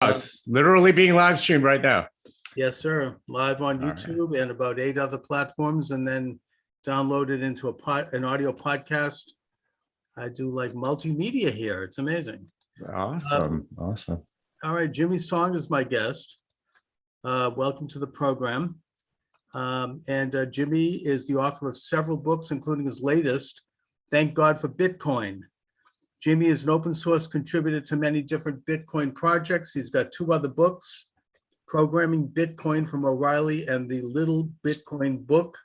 It's literally being live streamed right now. Yes, sir. Live on All YouTube and about 8 other platforms, and then downloaded into an audio podcast. I do like multimedia here. It's amazing. Awesome. All right, Jimmy Song is my guest. Welcome to the program. Jimmy is the author of several books, including his latest, Thank God for Bitcoin. Jimmy is an open source contributor to many different Bitcoin projects. He's got 2 other books, Programming Bitcoin from O'Reilly and the Little Bitcoin Book.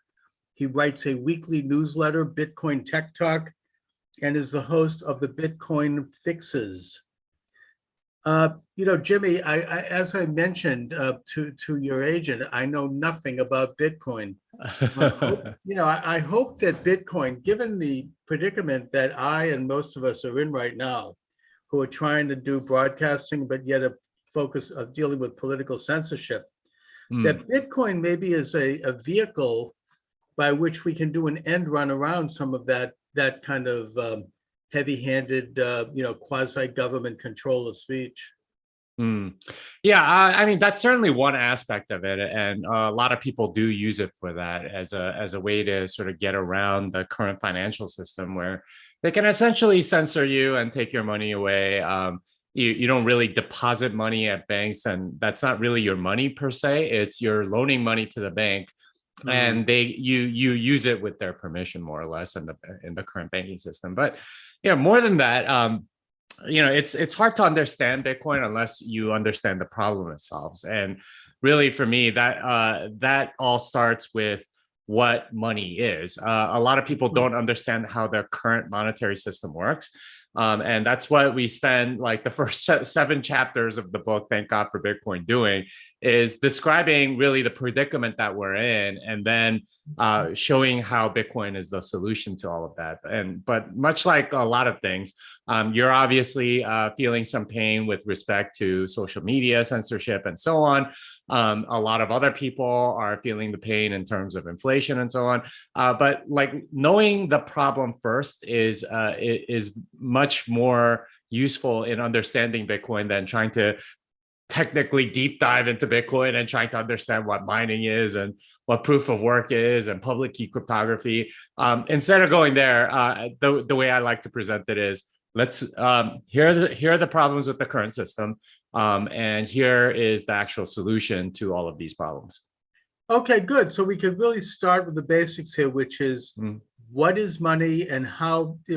He writes a weekly newsletter, Bitcoin Tech Talk, and is the host of the Bitcoin Fixes. Jimmy, as I mentioned to your agent, I know nothing about Bitcoin. I hope that Bitcoin, given the predicament that I and most of us are in right now, who are trying to do broadcasting, but yet a focus of dealing with political censorship, that Bitcoin maybe is a vehicle by which we can do an end run around some of that kind of heavy-handed, quasi-government control of speech. Yeah, I mean, that's certainly one aspect of it, and a lot of people do use it for that as a way to sort of get around the current financial system, where they can essentially censor you and take your money away. You don't really deposit money at banks, and that's not really your money per se. It's you're loaning money to the bank, and you use it with their permission, more or less, in the current banking system. But more than that, it's hard to understand Bitcoin unless you understand the problem it solves. And really, for me, that all starts with what money is. A lot of people don't understand how the current monetary system works. And that's what we spend like the first 7 chapters of the book, Thank God for Bitcoin, doing, is describing really the predicament that we're in, and then showing how Bitcoin is the solution to all of that. But much like a lot of things, you're obviously feeling some pain with respect to social media censorship and so on. A lot of other people are feeling the pain in terms of inflation and so on. But like knowing the problem first is much more useful in understanding Bitcoin than trying to technically deep dive into Bitcoin and trying to understand what mining is and what proof of work is and public key cryptography. Instead of going there, the way I like to present it is, let's here are the problems with the current system, and here is the actual solution to all of these problems. Okay, good. So we could really start with the basics here, which is what is money and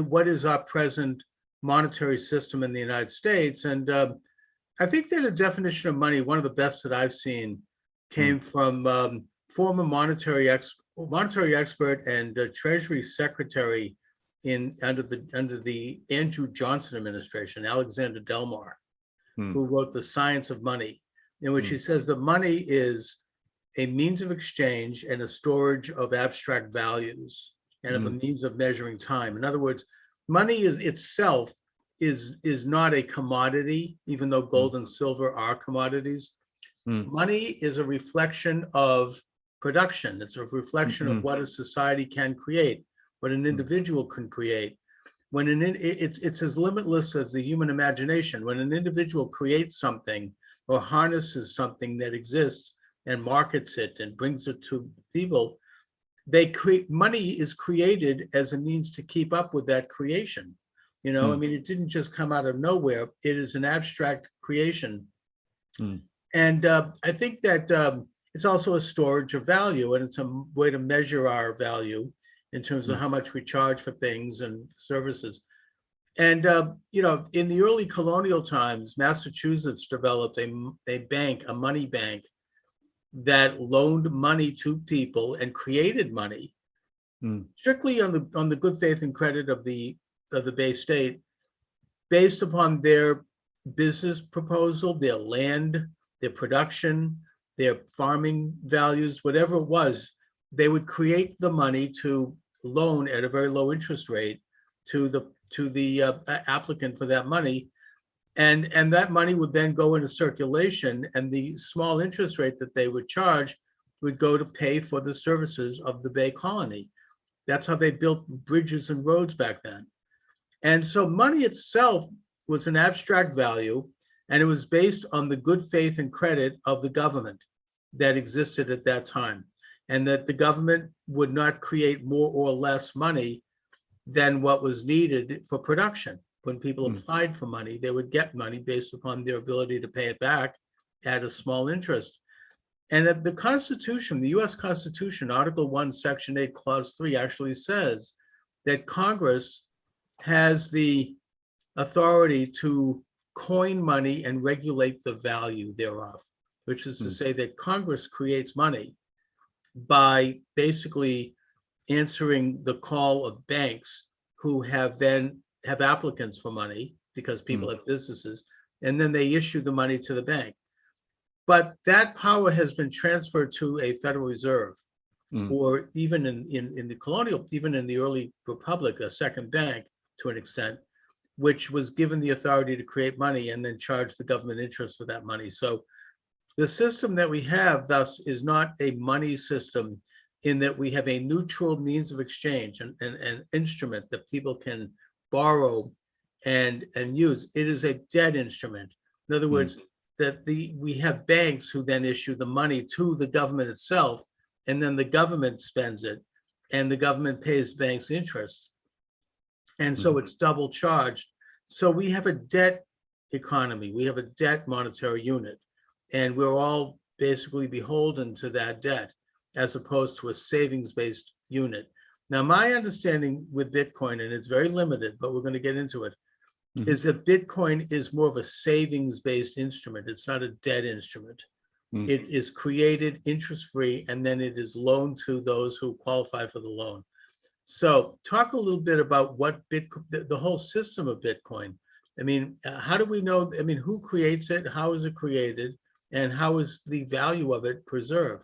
what is our present monetary system in the United States? And I think that a definition of money, one of the best that I've seen, came from former monetary expert and Treasury Secretary under the Andrew Johnson administration, Alexander Delmar, who wrote The Science of Money, in which he says that money is a means of exchange and a storage of abstract values and of a means of measuring time. In other words, money itself is not a commodity, even though gold and silver are commodities. Money is a reflection of production. It's a reflection of what a society can create, what an individual can create. It's as limitless as the human imagination. When an individual creates something or harnesses something that exists and markets it and brings it to people, money is created as a means to keep up with that creation. I mean, it didn't just come out of nowhere. It is an abstract creation. And I think that it's also a storage of value, and it's a way to measure our value in terms of how much we charge for things and services. And, in the early colonial times, Massachusetts developed a money bank that loaned money to people and created money strictly on the good faith and credit of the Bay State, based upon their business proposal, their land, their production, their farming values, whatever it was. They would create the money to loan at a very low interest rate to the applicant for that money, and that money would then go into circulation, and the small interest rate that they would charge would go to pay for the services of the Bay Colony. That's how they built bridges and roads back then. And so money itself was an abstract value, And it was based on the good faith and credit of the government that existed at that time, and that the government would not create more or less money than what was needed for production. When people applied for money, they would get money based upon their ability to pay it back at a small interest. And the Constitution, the US Constitution, Article 1, Section 8, Clause 3 actually says that Congress has the authority to coin money and regulate the value thereof, which is to say that Congress creates money by basically answering the call of banks who have applicants for money because people have businesses, and then they issue the money to the bank. But that power has been transferred to a Federal Reserve, or even in the colonial, even in the early republic, a second bank to an extent, which was given the authority to create money and then charge the government interest for that money. So the system that we have thus is not a money system, in that we have a neutral means of exchange and an instrument that people can borrow and use. It is a debt instrument. In other words, that we have banks who then issue the money to the government itself, and then the government spends it, and the government pays banks interest. And so it's double charged. So we have a debt economy, we have a debt monetary unit, and we're all basically beholden to that debt, as opposed to a savings-based unit. Now, my understanding with Bitcoin, and it's very limited, but we're going to get into it, is that Bitcoin is more of a savings-based instrument. It's not a debt instrument. It is created interest-free, and then it is loaned to those who qualify for the loan. So talk a little bit about what Bitcoin, the whole system of Bitcoin. I mean, how do we know, I mean, who creates it? How is it created? And how is the value of it preserved?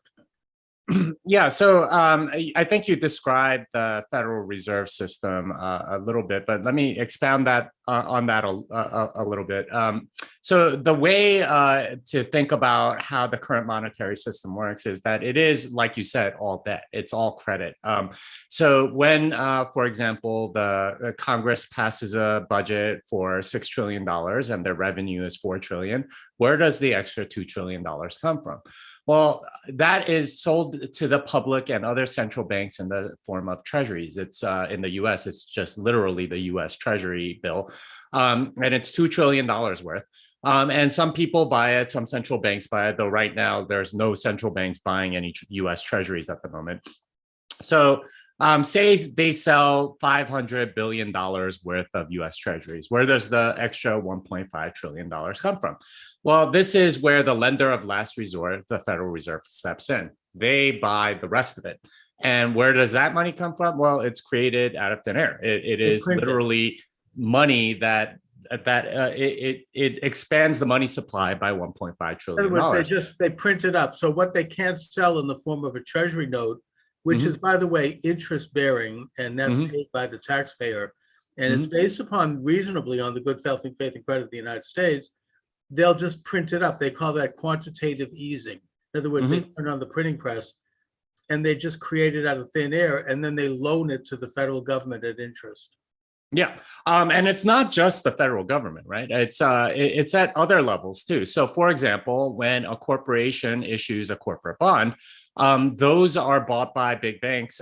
Yeah, so I think you described the Federal Reserve System a little bit, but let me expound that on that a little bit. So the way to think about how the current monetary system works is that it is, like you said, all debt. It's all credit. So when, for example, the Congress passes a budget for $6 trillion and their revenue is $4 trillion, where does the extra $2 trillion come from? Well, that is sold to the public and other central banks in the form of treasuries. It's in the US, it's just literally the US Treasury bill. And it's $2 trillion worth. And some people buy it, some central banks buy it, though right now there's no central banks buying any US Treasuries at the moment. So say they sell $500 billion worth of US Treasuries. Where does the extra $1.5 trillion come from? Well, this is where the lender of last resort, the Federal Reserve, steps in. They buy the rest of it. And where does that money come from? Well, it's created out of thin air. It is literally money that it expands the money supply by $1.5 trillion. In other words, they print it up. So what they can't sell in the form of a treasury note, which is, by the way, interest bearing, and that's paid by the taxpayer, and it's based upon reasonably on the good faith and credit of the United States, they'll just print it up. They call that quantitative easing. In other words, they turn on the printing press and they just create it out of thin air, and then they loan it to the federal government at interest. Yeah, and it's not just the federal government, right? It's at other levels too. So, for example, when a corporation issues a corporate bond, those are bought by big banks,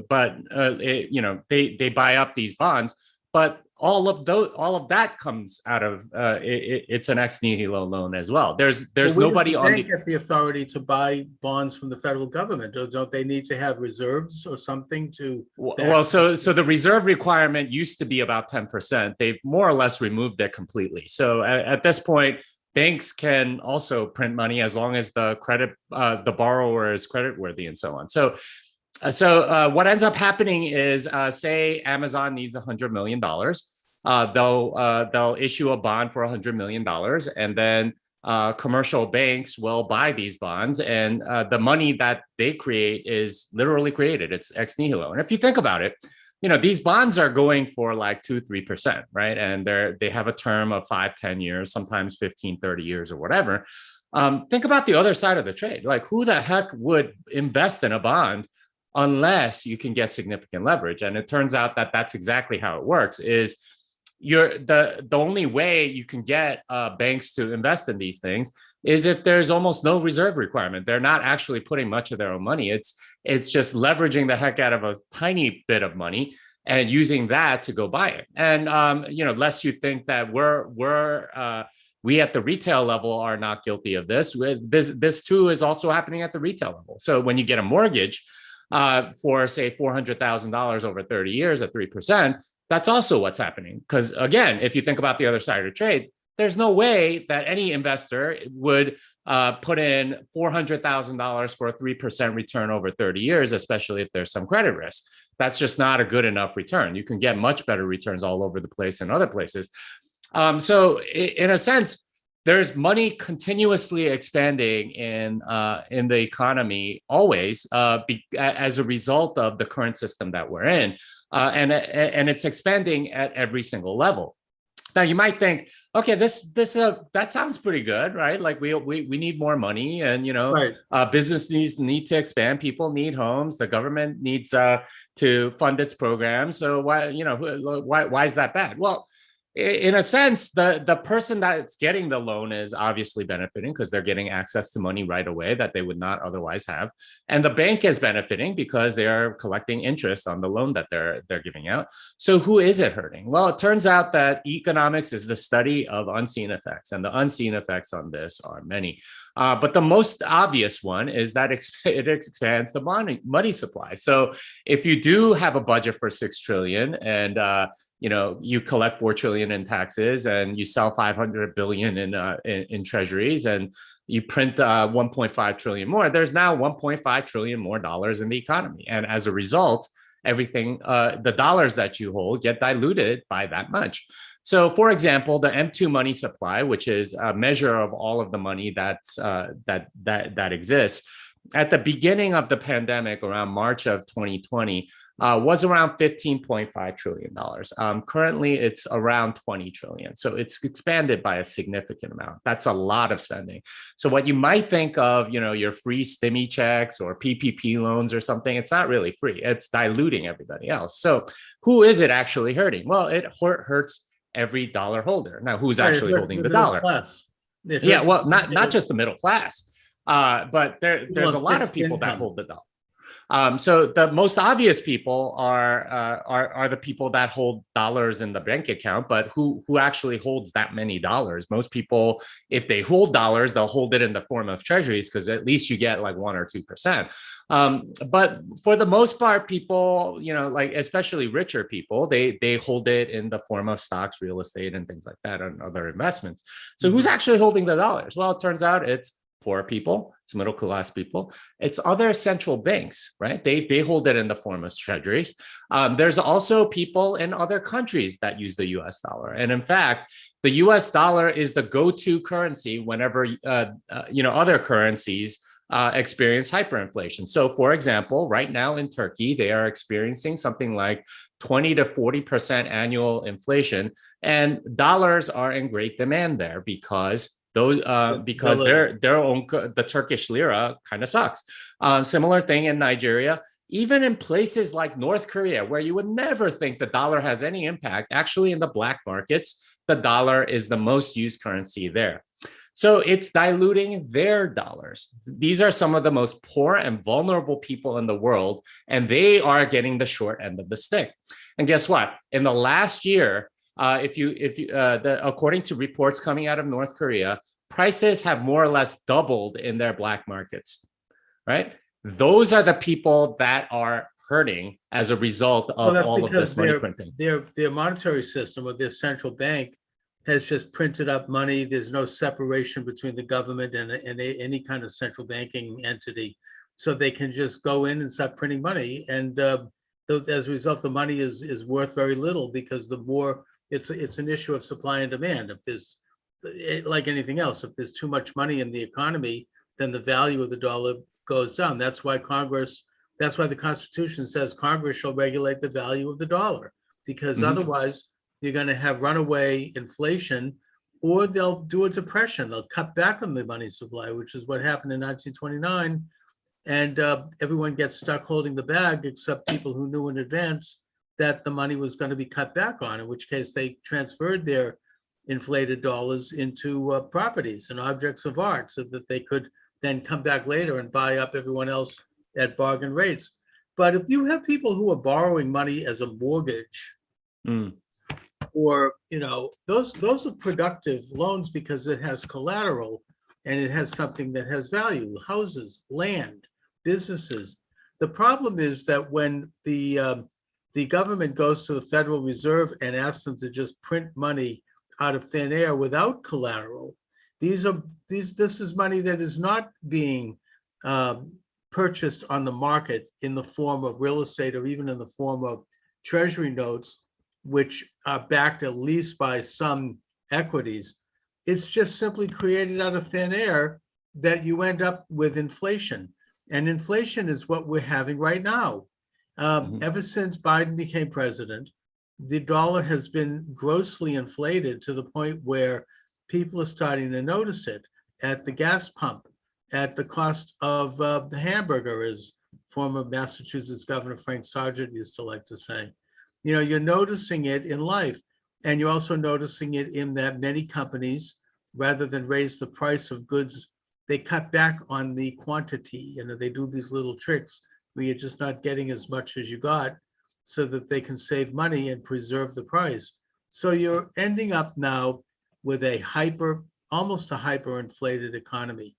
but they buy up these bonds. But all of that comes out of it's an ex nihilo loan as well. There's nobody on the bank get the authority to buy bonds from the federal government. Or don't they need to have reserves or something to? Well, so the reserve requirement used to be about 10%. They've more or less removed it completely. So at this point, banks can also print money as long as the borrower is creditworthy and so on. So what ends up happening is, say Amazon needs $100 million. They'll issue a bond for $100 million, and then commercial banks will buy these bonds, and the money that they create is literally created. It's ex nihilo. And if you think about it, these bonds are going for like 2-3%, right? And they have a term of 5-10 years, sometimes 15-30 years or whatever. Think about the other side of the trade. Like, who the heck would invest in a bond unless you can get significant leverage? And it turns out that that's exactly how it works. Is the only way you can get banks to invest in these things is if there's almost no reserve requirement. They're not actually putting much of their own money. It's just leveraging the heck out of a tiny bit of money and using that to go buy it. And lest you think that we at the retail level are not guilty of this. This too is also happening at the retail level. So when you get a mortgage for say $400,000 over 30 years at 3%, that's also what's happening. Because again, if you think about the other side of the trade, there's no way that any investor would put in $400,000 for a 3% return over 30 years, especially if there's some credit risk. That's just not a good enough return. You can get much better returns all over the place in other places. So in a sense, there's money continuously expanding in the economy always as a result of the current system that we're in. And it's expanding at every single level. Now you might think, okay, that sounds pretty good, right? Like we need more money, and right. Businesses need to expand. People need homes. The government needs to fund its programs. So why is that bad? Well, in a sense, the person that's getting the loan is obviously benefiting because they're getting access to money right away that they would not otherwise have. And the bank is benefiting because they are collecting interest on the loan that they're giving out. So who is it hurting? Well, it turns out that economics is the study of unseen effects, and the unseen effects on this are many. But the most obvious one is that it expands the money supply. So if you do have a budget for $6 trillion and you collect $4 trillion in taxes, and you sell 500 billion in treasuries, and you print 1.5 trillion more. There's now 1.5 trillion more dollars in the economy, and as a result, everything the dollars that you hold get diluted by that much. So, for example, the M2 money supply, which is a measure of all of the money that exists, at the beginning of the pandemic, around March of 2020, was around $15.5 trillion. Currently, it's around 20 trillion. So it's expanded by a significant amount. That's a lot of spending. So what you might think of, your free stimmy checks or PPP loans or something, it's not really free. It's diluting everybody else. So who is it actually hurting? Well, it hurts every dollar holder. Now, who's actually holding the dollar? Yeah, well, not just the middle class. But there's a lot of people that hold the dollar. So the most obvious people are the people that hold dollars in the bank account, but who actually holds that many dollars? Most people, if they hold dollars, they'll hold it in the form of treasuries because at least you get like 1 or 2%. But for the most part, people, like especially richer people, they hold it in the form of stocks, real estate, and things like that, and other investments. So who's actually holding the dollars? Well, it turns out it's poor people, it's middle class people, it's other central banks, right? They hold it in the form of treasuries. There's also people in other countries that use the US dollar. And in fact, the US dollar is the go-to currency whenever other currencies experience hyperinflation. So for example, right now in Turkey, they are experiencing something like 20 to 40% annual inflation, and dollars are in great demand there because their own, the Turkish lira kind of sucks. Similar thing in Nigeria, even in places like North Korea, where you would never think the dollar has any impact. Actually, in the black markets, the dollar is the most used currency there. So it's diluting their dollars. These are some of the most poor and vulnerable people in the world, and they are getting the short end of the stick. And guess what? In the last year, according to reports coming out of North Korea, prices have more or less doubled in their black markets, right? Those are the people that are hurting as a result of all of this money printing. Their monetary system or their central bank has just printed up money. There's no separation between the government and any kind of central banking entity. So they can just go in and start printing money. And as a result, the money is worth very little because the more it's an issue of supply and demand. If there's, like anything else, if there's too much money in the economy, then the value of the dollar goes down. That's why the Constitution says Congress shall regulate the value of the dollar, because otherwise you're going to have runaway inflation, or they'll do a depression. They'll cut back on the money supply, which is what happened in 1929. And everyone gets stuck holding the bag except people who knew in advance that the money was going to be cut back on, in which case they transferred their inflated dollars into properties and objects of art so that they could then come back later and buy up everyone else at bargain rates. But if you have people who are borrowing money as a mortgage, or those are productive loans because it has collateral and it has something that has value: houses, land, businesses. The problem is that when the government goes to the Federal Reserve and asks them to just print money out of thin air without collateral, this is money that is not being purchased on the market in the form of real estate or even in the form of treasury notes, which are backed at least by some equities. It's just simply created out of thin air that you end up with inflation. And inflation is what we're having right now. Ever since Biden became president, the dollar has been grossly inflated to the point where people are starting to notice it at the gas pump, at the cost of the hamburger, as former Massachusetts Governor Frank Sargent used to like to say. You're noticing it in life, and you're also noticing it in that many companies, rather than raise the price of goods, they cut back on the quantity. They do these little tricks where you're just not getting as much as you got so that they can save money and preserve the price. So you're ending up now with almost a hyperinflated economy.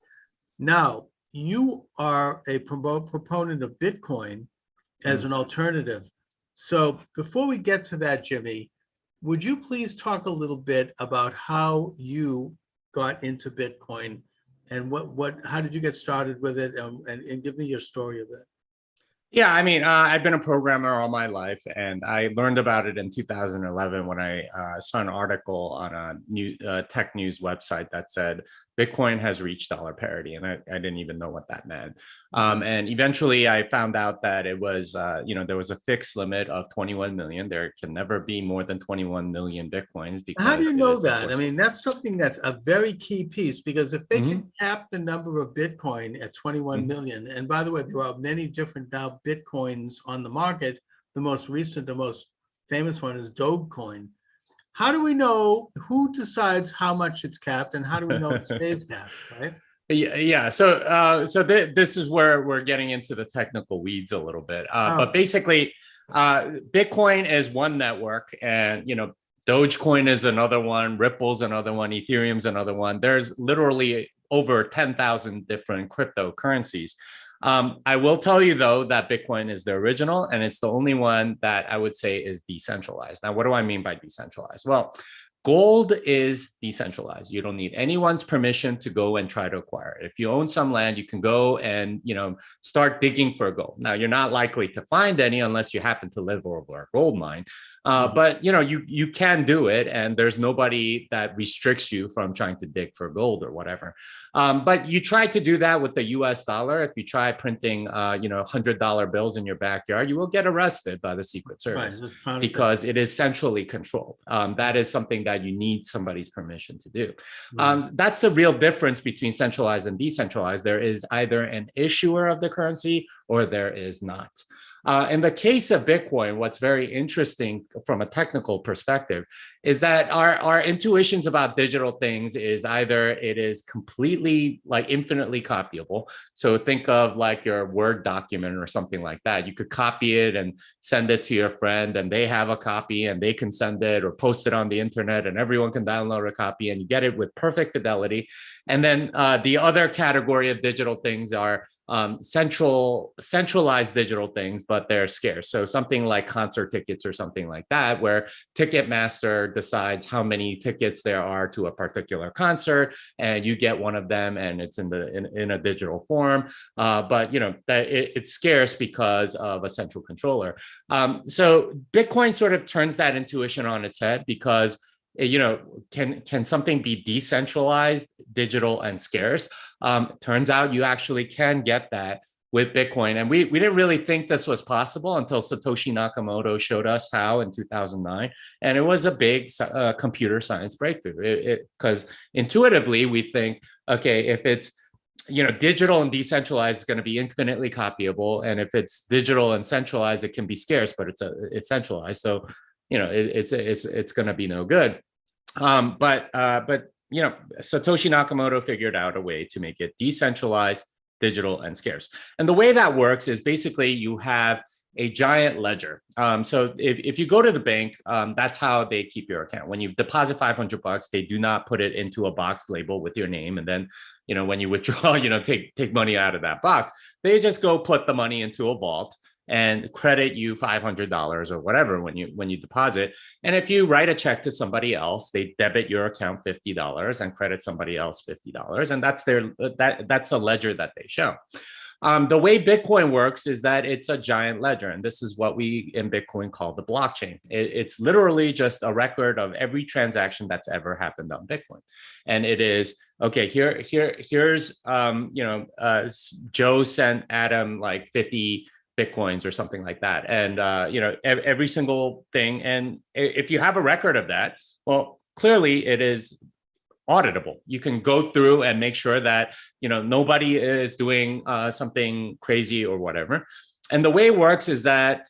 Now, you are a proponent of Bitcoin as an alternative. So before we get to that, Jimmy, would you please talk a little bit about how you got into Bitcoin and how did you get started with it, and give me your story of it? Yeah, I mean, I've been a programmer all my life, and I learned about it in 2011 when I saw an article on a tech news website that said Bitcoin has reached dollar parity, and I didn't even know what that meant. And eventually, I found out that it was, there was a fixed limit of 21 million. There can never be more than 21 million Bitcoins. How do you know that? I mean, that's something that's a very key piece, because if they can cap the number of Bitcoin at 21 million, and by the way, there are many different now Bitcoins on the market. The most recent, the most famous one is Dogecoin. How do we know who decides how much it's capped, and how do we know it stays capped, right? Yeah. So this is where we're getting into the technical weeds a little bit. But basically, Bitcoin is one network, and Dogecoin is another one, Ripple's another one, Ethereum's another one. There's literally over 10,000 different cryptocurrencies. I will tell you, though, that Bitcoin is the original, and it's the only one that I would say is decentralized. Now, what do I mean by decentralized? Well, gold is decentralized. You don't need anyone's permission to go and try to acquire it. If you own some land, you can go and start digging for gold. Now, you're not likely to find any unless you happen to live over a gold mine. But you can do it, and there's nobody that restricts you from trying to dig for gold or whatever. But you try to do that with the US dollar. If you try printing $100 bills in your backyard, you will get arrested by the Secret Service, because it is centrally controlled. That is something that you need somebody's permission to do. That's the real difference between centralized and decentralized. There is either an issuer of the currency or there is not. In the case of Bitcoin, what's very interesting from a technical perspective is that our intuitions about digital things is either it is completely infinitely copyable. So think of like your Word document or something like that. You could copy it and send it to your friend, and they have a copy and they can send it or post it on the internet, and everyone can download a copy, and you get it with perfect fidelity. And then the other category of digital things are centralized digital things, but they're scarce. So something like concert tickets or something like that, where Ticketmaster decides how many tickets there are to a particular concert, and you get one of them, and it's in a digital form. But it's scarce because of a central controller. So Bitcoin sort of turns that intuition on its head, because can something be decentralized, digital, and scarce? Turns out you actually can get that with Bitcoin. And we didn't really think this was possible until Satoshi Nakamoto showed us how in 2009. And it was a big computer science breakthrough, because intuitively we think, okay, if it's digital and decentralized is going to be infinitely copyable, and if it's digital and centralized, it can be scarce, but it's centralized, so it's going to be no good. But Satoshi Nakamoto figured out a way to make it decentralized, digital, and scarce. And the way that works is basically you have a giant ledger. So if you go to the bank, that's how they keep your account. When you deposit $500, they do not put it into a box label with your name. And then, when you withdraw, take money out of that box, they just go put the money into a vault and credit you $500 or whatever when you deposit. And if you write a check to somebody else, they debit your account $50 and credit somebody else $50. And that's the ledger that they show. The way Bitcoin works is that it's a giant ledger, and this is what we in Bitcoin call the blockchain. It's literally just a record of every transaction that's ever happened on Bitcoin, and it is okay. Here's Joe sent Adam like 50 Bitcoins or something like that, and every single thing. And if you have a record of that, well, clearly it is auditable. You can go through and make sure that nobody is doing something crazy or whatever. And the way it works is that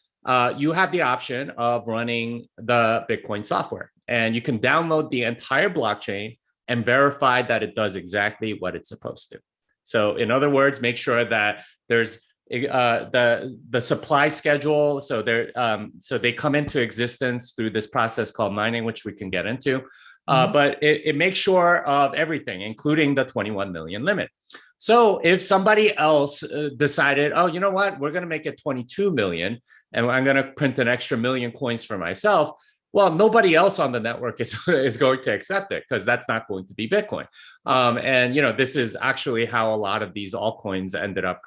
you have the option of running the Bitcoin software, and you can download the entire blockchain and verify that it does exactly what it's supposed to. So in other words, make sure that there's the supply schedule. So they come into existence through this process called mining, which we can get into. But it makes sure of everything, including the 21 million limit. So if somebody else decided, oh, you know what, we're going to make it 22 million, and I'm going to print an extra million coins for myself, well, nobody else on the network is going to accept it, because that's not going to be Bitcoin. And this is actually how a lot of these altcoins ended up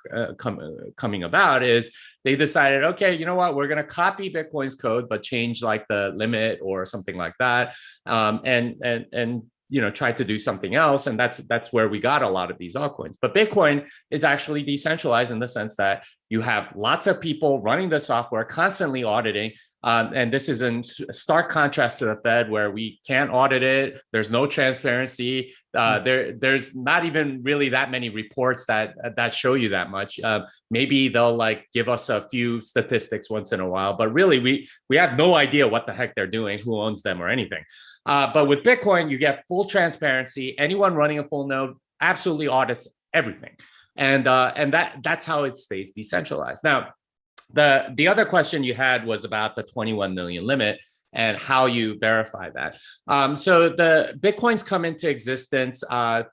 coming about. Is they decided, okay, you know what, we're going to copy Bitcoin's code, but change like the limit or something like that, and try to do something else. And that's where we got a lot of these altcoins. But Bitcoin is actually decentralized in the sense that you have lots of people running the software, constantly auditing. And this is in stark contrast to the Fed, where we can't audit it. There's no transparency. There's not even really that many reports that show you that much. Maybe they'll like give us a few statistics once in a while, but really we have no idea what the heck they're doing, who owns them or anything. But with Bitcoin, you get full transparency. Anyone running a full node absolutely audits everything, and that's how it stays decentralized. Now, the other question you had was about the 21 million limit and how you verify that. So the Bitcoins come into existence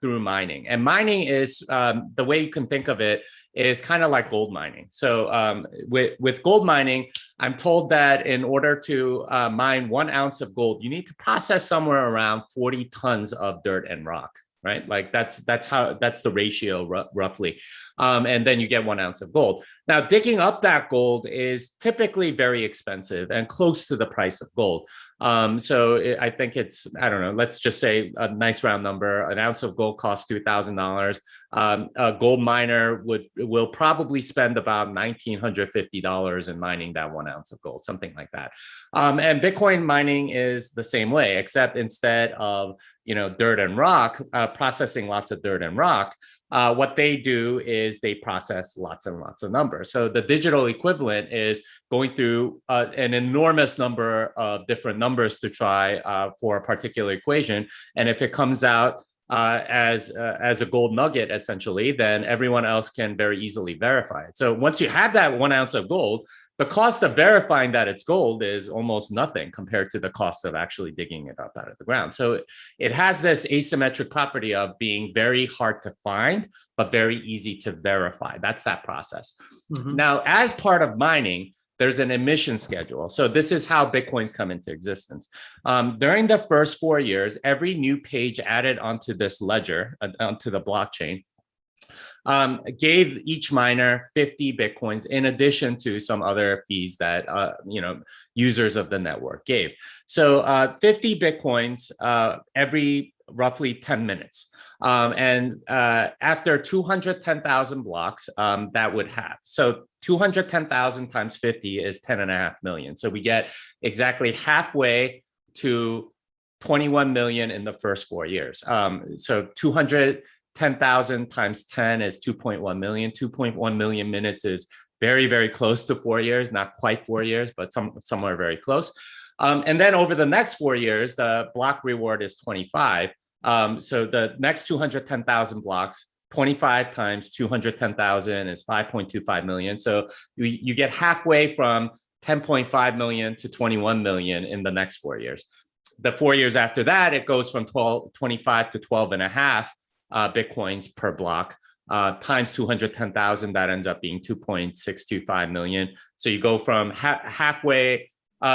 through mining, and mining is the way you can think of it is kind of like gold mining. So with gold mining, I'm told that in order to mine 1 ounce of gold, you need to process somewhere around 40 tons of dirt and rock. Right, like that's the ratio roughly, and then you get 1 ounce of gold. Now, digging up that gold is typically very expensive and close to the price of gold. So I think it's, I don't know, let's just say a nice round number. An ounce of gold costs $2,000. A gold miner will probably spend about $1,950 in mining that 1 ounce of gold, something like that. And Bitcoin mining is the same way, except instead of dirt and rock, processing lots of dirt and rock, what they do is they process lots and lots of numbers. So the digital equivalent is going through an enormous number of different numbers to try for a particular equation. And if it comes out as a gold nugget, essentially, then everyone else can very easily verify it. So once you have that 1 ounce of gold, the cost of verifying that it's gold is almost nothing compared to the cost of actually digging it up out of the ground. So it has this asymmetric property of being very hard to find, but very easy to verify. That's that process. Mm-hmm. Now, as part of mining, there's an emission schedule. So this is how Bitcoins come into existence. During the first 4 years, every new page added onto this ledger, onto the blockchain, gave each miner 50 Bitcoins in addition to some other fees that users of the network gave. So 50 Bitcoins every roughly 10 minutes. And after 210,000 blocks, that would have. So 210,000 times 50 is 10.5 million. So we get exactly halfway to 21 million in the first 4 years. So 210 10,000 times 10 is 2.1 million. 2.1 million minutes is very, very close to 4 years, not quite 4 years, but somewhere very close. And then over the next 4 years, the block reward is 25. So the next 210,000 blocks, 25 times 210,000 is 5.25 million. So you get halfway from 10.5 million to 21 million in the next 4 years. The 4 years after that, it goes from 25 to 12 and a half Bitcoins per block. Times 210,000, that ends up being 2.625 million. So you go from halfway.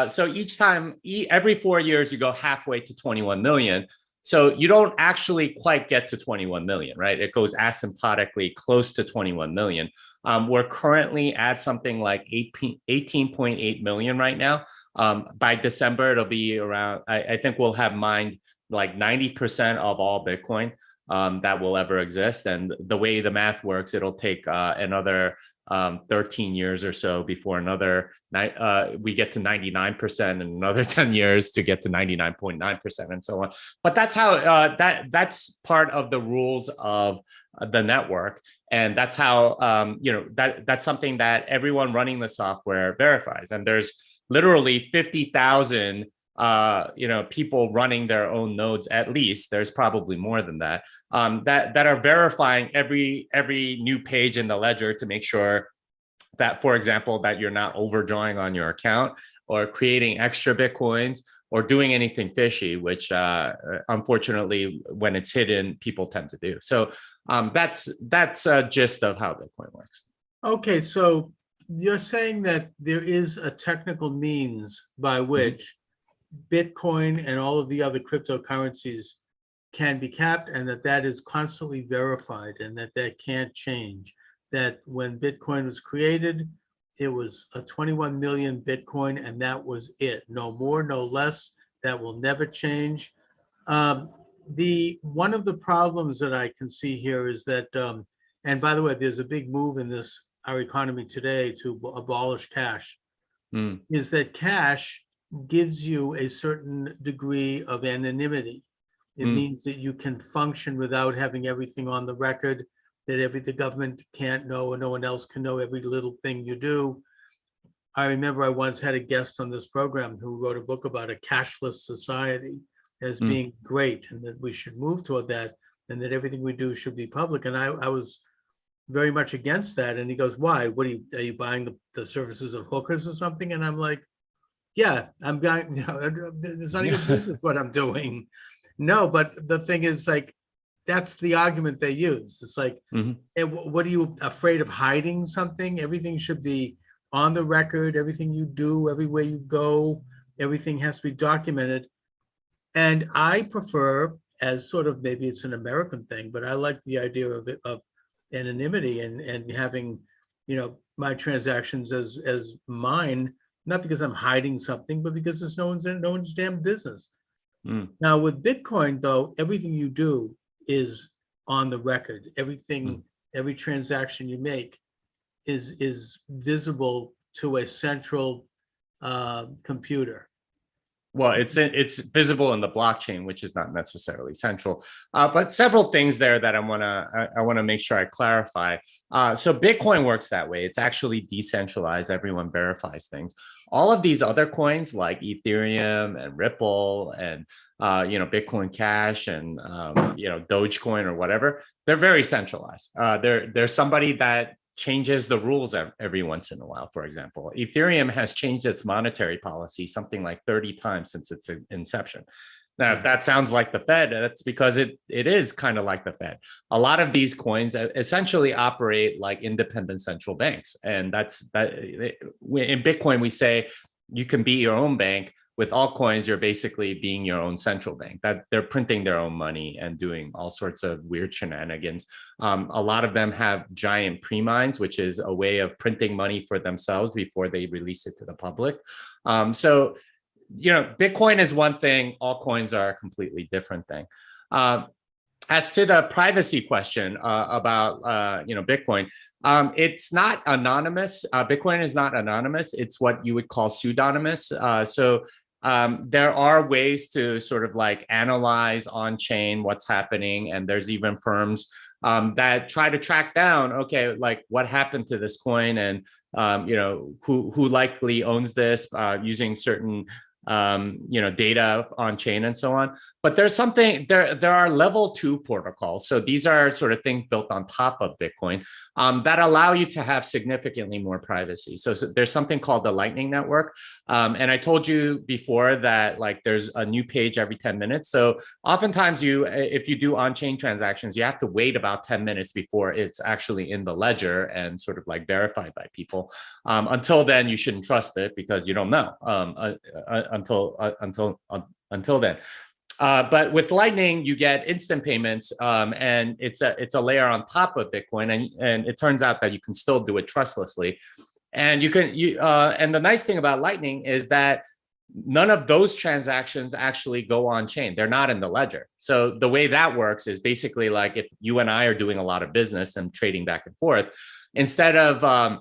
So each time, every 4 years, you go halfway to 21 million. So you don't actually quite get to 21 million, right? It goes asymptotically close to 21 million. We're currently at something like 18.8 million right now. By December, it'll be around, I think we'll have mined like 90% of all Bitcoin that will ever exist. And the way the math works, it'll take another 13 years or so before we get to 99%, and another 10 years to get to 99.9% and so on. But that's how that's part of the rules of the network. And that's how, that's something that everyone running the software verifies. And there's literally 50,000 people running their own nodes. At least there's probably more than that, that are verifying every new page in the ledger to make sure that, for example, that you're not overdrawing on your account or creating extra Bitcoins or doing anything fishy, which unfortunately, when it's hidden, people tend to do. So that's a gist of how Bitcoin works. Okay, so you're saying that there is a technical means by which Bitcoin and all of the other cryptocurrencies can be capped, and that is constantly verified, and that can't change. That when Bitcoin was created, it was a 21 million Bitcoin, and that was it. No more, no less. That will never change. One of the problems that I can see here is that, and by the way, there's a big move in our economy today to abolish cash, is that cash gives you a certain degree of anonymity. It means that you can function without having everything on the record, that the government can't know and no one else can know every little thing you do. I remember I once had a guest on this program who wrote a book about a cashless society as being great, and that we should move toward that, and that everything we do should be public. And I was very much against that. And he goes, why? Are you buying the services of hookers or something? And I'm like, yeah, I'm buying, it's not even business what I'm doing. No, but the thing is, like, that's the argument they use. It's like, what are you afraid of hiding something? Everything should be on the record. Everything you do, everywhere you go, everything has to be documented. And I prefer, as sort of, maybe it's an American thing, but I like the idea of anonymity and having, my transactions as mine, not because I'm hiding something, but because it's no one's damn business. Now with Bitcoin, though, everything you do is on the record. Everything, every transaction you make is visible to a central computer. Well, it's visible in the blockchain, which is not necessarily central, but several things there that I want to make sure I clarify. So Bitcoin works that way. It's actually decentralized. Everyone verifies things. All of these other coins like Ethereum and Ripple and Bitcoin Cash and Dogecoin or whatever, they're very centralized. There's somebody that changes the rules every once in a while. For example, Ethereum has changed its monetary policy something like 30 times since its inception. Now, if that sounds like the Fed, that's because it is kind of like the Fed. A lot of these coins essentially operate like independent central banks. And in Bitcoin, we say you can be your own bank. With altcoins, you're basically being your own central bank, that they're printing their own money and doing all sorts of weird shenanigans. A lot of them have giant pre-mines, which is a way of printing money for themselves before they release it to the public. So, Bitcoin is one thing, altcoins are a completely different thing. As to the privacy question about Bitcoin, it's not anonymous. Bitcoin is not anonymous. It's what you would call pseudonymous. So there are ways to sort of like analyze on chain what's happening, and there's even firms that try to track down, okay, like what happened to this coin, and who likely owns this, using certain data on chain and so on. But there's something there are level 2 protocols. So these are sort of things built on top of Bitcoin that allow you to have significantly more privacy. So there's something called the Lightning Network. And I told you before that like there's a new page every 10 minutes. So oftentimes if you do on-chain transactions, you have to wait about 10 minutes before it's actually in the ledger and sort of like verified by people. Until then, you shouldn't trust it because you don't know until then. But with Lightning, you get instant payments, and it's a layer on top of Bitcoin, and it turns out that you can still do it trustlessly. And and the nice thing about Lightning is that none of those transactions actually go on chain. They're not in the ledger. So the way that works is basically like if you and I are doing a lot of business and trading back and forth, instead of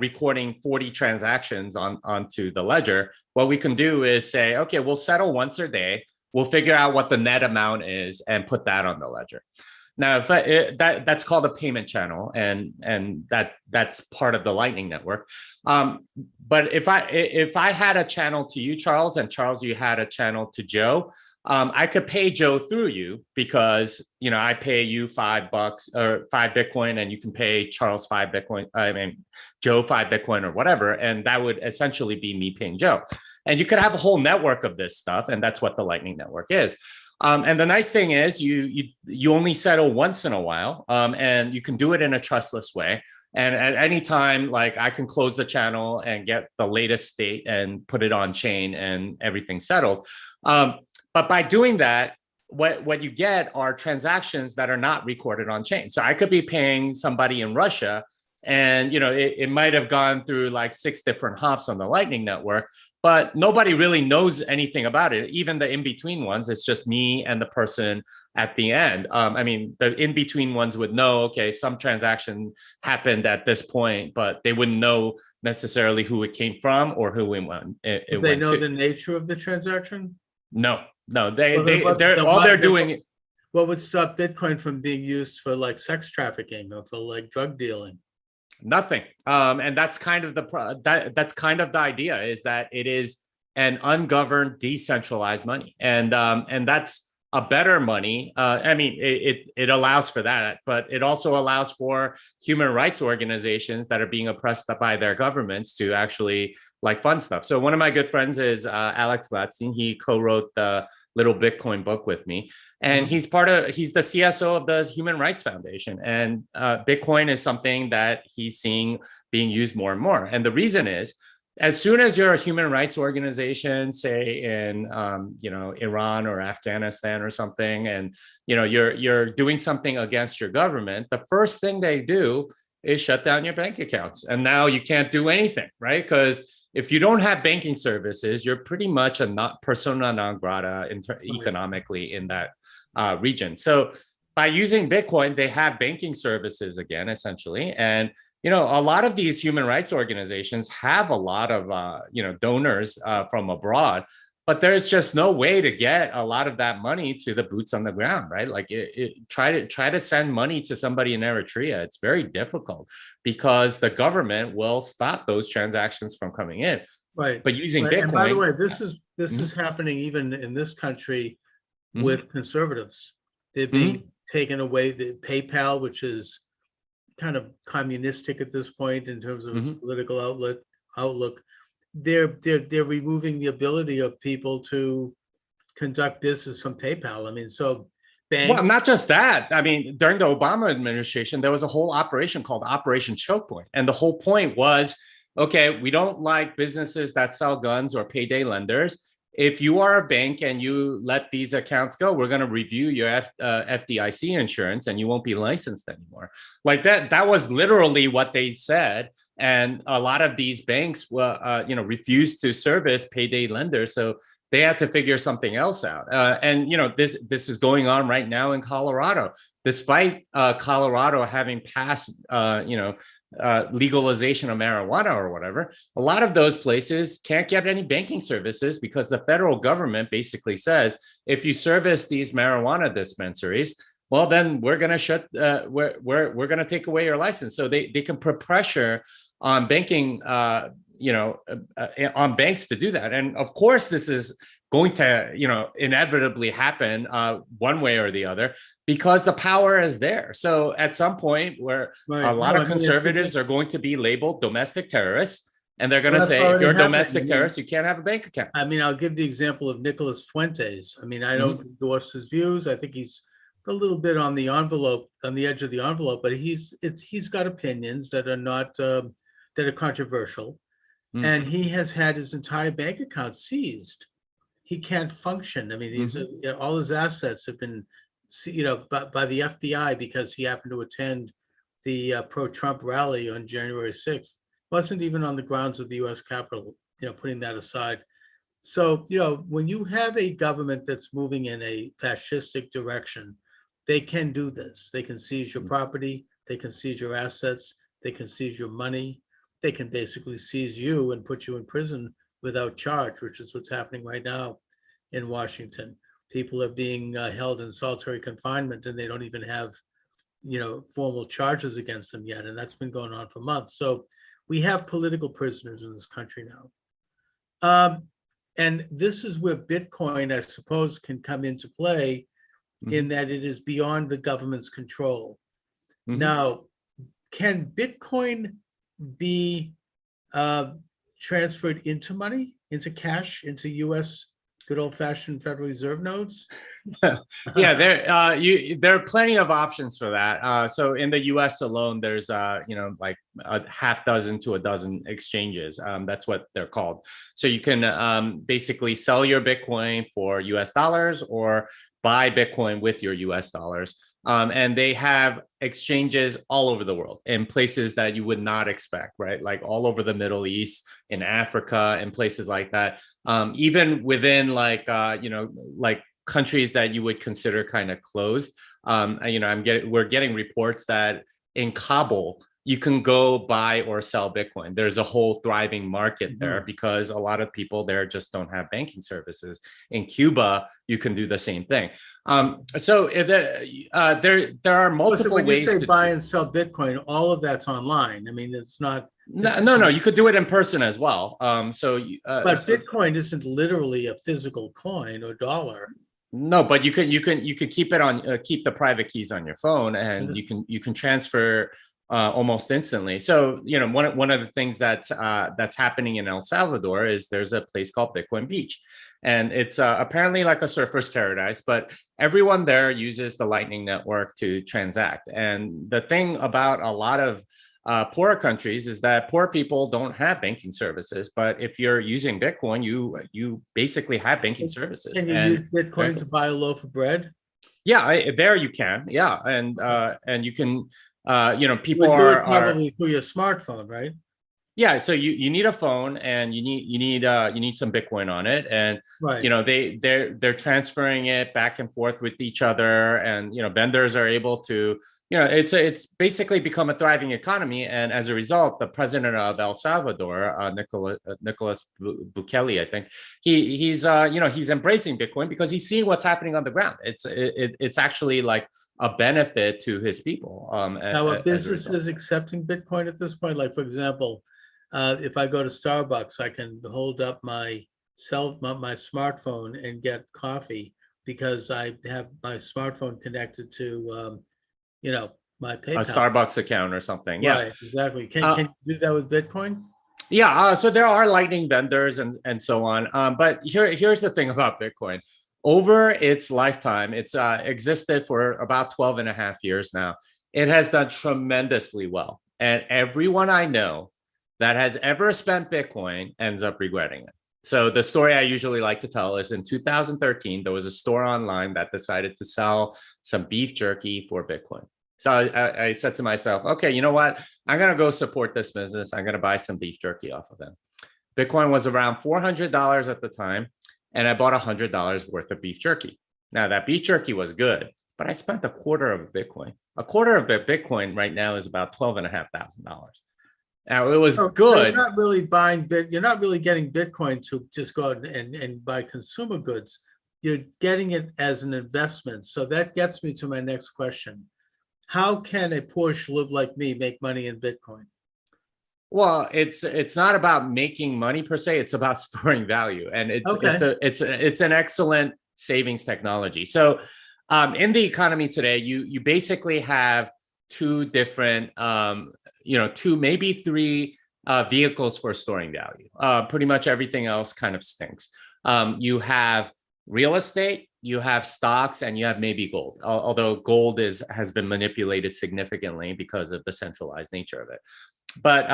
recording 40 transactions onto the ledger, what we can do is say, okay, we'll settle once a day. We'll figure out what the net amount is and put that on the ledger. Now, that's called a payment channel, and that's part of the Lightning Network. But if I had a channel to you, Charles, and Charles, you had a channel to Joe, I could pay Joe through you because I pay you $5 or 5 Bitcoin, and you can pay Charles 5 Bitcoin. I mean Joe 5 Bitcoin or whatever, and that would essentially be me paying Joe. And you could have a whole network of this stuff, and that's what the Lightning Network is. And the nice thing is you only settle once in a while, and you can do it in a trustless way. And at any time, like I can close the channel and get the latest state and put it on chain and everything's settled. But by doing that, what you get are transactions that are not recorded on chain. So I could be paying somebody in Russia, and it might have gone through like 6 different hops on the Lightning Network, but nobody really knows anything about it. Even the in-between ones, it's just me and the person at the end. The in-between ones would know, okay, some transaction happened at this point, but they wouldn't know necessarily who it came from or who it went. They know the nature of the transaction? No, they're doing. What would stop Bitcoin from being used for like sex trafficking or for like drug dealing? Nothing. And that's kind of that's kind of the idea, is that it is an ungoverned, decentralized money, and that's a better money. It allows for that, but it also allows for human rights organizations that are being oppressed by their governments to actually like fund stuff. So one of my good friends is Alex Gladstein. He co-wrote the Little Bitcoin book with me, and he's the CSO of the Human Rights Foundation. And Bitcoin is something that he's seeing being used more and more. And the reason is, as soon as you're a human rights organization, say in Iran or Afghanistan or something, and you're doing something against your government, the first thing they do is shut down your bank accounts, and now you can't do anything, right? Because if you don't have banking services, you're pretty much a persona non grata economically in that region. So by using Bitcoin, they have banking services again, essentially, and a lot of these human rights organizations have a lot of, donors from abroad, but there's just no way to get a lot of that money to the boots on the ground, right? Like try to send money to somebody in Eritrea. It's very difficult because the government will stop those transactions from coming in. Right. But using Bitcoin. And by the way, this is happening even in this country with conservatives. They're being taken away. The PayPal, which is kind of communistic at this point in terms of its political outlook, they're removing the ability of people to conduct business from PayPal. I mean, so banks. Well, not just that. I mean, during the Obama administration, there was a whole operation called Operation Choke Point, and the whole point was, okay, we don't like businesses that sell guns or payday lenders. If you are a bank and you let these accounts go, we're going to review your FDIC insurance and you won't be licensed anymore. Like that was literally what they said. And a lot of these banks refused to service payday lenders. So they had to figure something else out. This is going on right now in Colorado, despite Colorado having passed, legalization of marijuana or whatever. A lot of those places can't get any banking services because the federal government basically says, if you service these marijuana dispensaries, well, then we're going to we're going to take away your license. So they can put pressure on banking, on banks to do that. And of course, this is going to, inevitably happen one way or the other, because the power is there. So at some point where a lot of conservatives are going to be labeled domestic terrorists, and they're going to say, if you're a domestic terrorist, you can't have a bank account. I mean, I'll give the example of Nicholas Fuentes. I mean, I don't endorse his views. I think he's a little bit on the envelope, on the edge of the envelope, but he's got opinions that are not that are controversial, and he has had his entire bank account seized. He can't function. I mean, he's all his assets have been, by the FBI because he happened to attend the pro-Trump rally on January 6th. Wasn't even on the grounds of the U.S. Capitol. Putting that aside. So, when you have a government that's moving in a fascistic direction, they can do this. They can seize your property. They can seize your assets. They can seize your money. They can basically seize you and put you in prison without charge, which is what's happening right now in Washington. People are being held in solitary confinement, and they don't even have, formal charges against them yet. And that's been going on for months. So we have political prisoners in this country now. And this is where Bitcoin, I suppose, can come into play, in that it is beyond the government's control. Now, can Bitcoin be transferred into money, into cash, into US good old-fashioned Federal Reserve notes? Yeah, there are plenty of options for that. So in the US alone, there's like a half dozen to a dozen exchanges. That's what they're called. So you can basically sell your Bitcoin for US dollars or buy Bitcoin with your US dollars. And they have exchanges all over the world in places that you would not expect, right? Like all over the Middle East, in Africa, and places like that. Even within like countries that you would consider kind of closed. We're getting reports that in Kabul, you can go buy or sell Bitcoin. There's a whole thriving market there because a lot of people there just don't have banking services. In Cuba, you can do the same thing. So there are multiple ways to buy do. and sell Bitcoin. All of that's online. I mean, it's not. No. You could do it in person as well. But Bitcoin isn't literally a physical coin or dollar. No, but you could keep it on keep the private keys on your phone, and you can transfer almost instantly. So one of the things that's happening in El Salvador is there's a place called Bitcoin Beach, and it's apparently like a surfer's paradise, but everyone there uses the Lightning Network to transact. And the thing about a lot of poorer countries is that poor people don't have banking services, but if you're using Bitcoin, you basically have banking services. Can you use Bitcoin to buy a loaf of bread? Yeah, there you can. Yeah, and you can. People are probably through your smartphone, right? Yeah, so you need a phone, and you need some Bitcoin on it, and they're transferring it back and forth with each other, and vendors are able to. It's basically become a thriving economy, and as a result, the president of El Salvador, Nicolas Bukele, I think he's embracing Bitcoin because he's seeing what's happening on the ground. It's actually like a benefit to his people. Now, are businesses accepting Bitcoin at this point? Like, for example, if I go to Starbucks, I can hold up my smartphone and get coffee because I have my smartphone connected to my PayPal. A Starbucks account or something. Yeah, right, exactly. Can you do that with Bitcoin? Yeah, so there are Lightning vendors and so on. But here's the thing about Bitcoin. Over its lifetime, it's existed for about 12 and a half years now. It has done tremendously well. And everyone I know that has ever spent Bitcoin ends up regretting it. So the story I usually like to tell is in 2013, there was a store online that decided to sell some beef jerky for Bitcoin. So I said to myself, okay, you know what? I'm going to go support this business. I'm going to buy some beef jerky off of them. Bitcoin was around $400 at the time, and I bought $100 worth of beef jerky. Now, that beef jerky was good, but I spent a quarter of a Bitcoin. A quarter of a Bitcoin right now is about $12,500. Now, it was good. So you're not really buying you're not really getting Bitcoin to just go out and buy consumer goods. you're getting it as an investment. So that gets me to my next question. How can a poor schlub like me make money in Bitcoin? Well, it's not about making money per se. It's about storing value, and Okay. it's an excellent savings technology. So, in the economy today, you basically have two different, two maybe three vehicles for storing value. Pretty much everything else kind of stinks. You have real estate, you have stocks, and you have maybe gold. Although gold has been manipulated significantly because of the centralized nature of it. But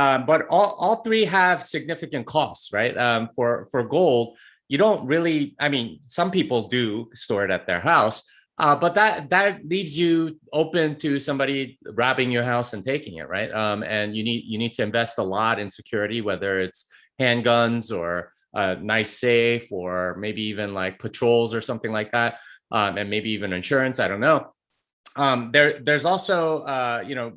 all three have significant costs, right? For gold, you don't really. I mean, some people do store it at their house, but that leaves you open to somebody robbing your house and taking it, right? And you need to invest a lot in security, whether it's handguns or a nice safe, or maybe even like patrols or something like that, and maybe even insurance. I don't know. There's also,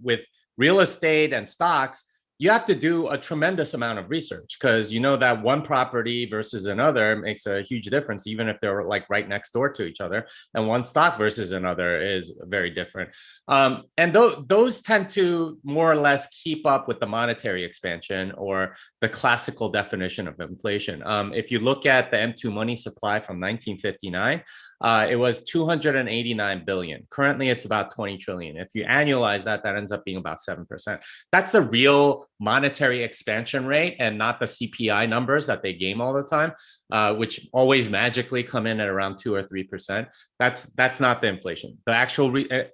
with real estate and stocks, you have to do a tremendous amount of research, because you know that one property versus another makes a huge difference, even if they're like right next door to each other. And one stock versus another is very different. And those tend to more or less keep up with the monetary expansion, or the classical definition of inflation. If you look at the M2 money supply from 1959, it was 289 billion. Currently, it's about 20 trillion. If you annualize that, that ends up being about 7%. That's the real monetary expansion rate, and not the CPI numbers that they game all the time, which always magically come in at around 2 or 3%. That's not the inflation. The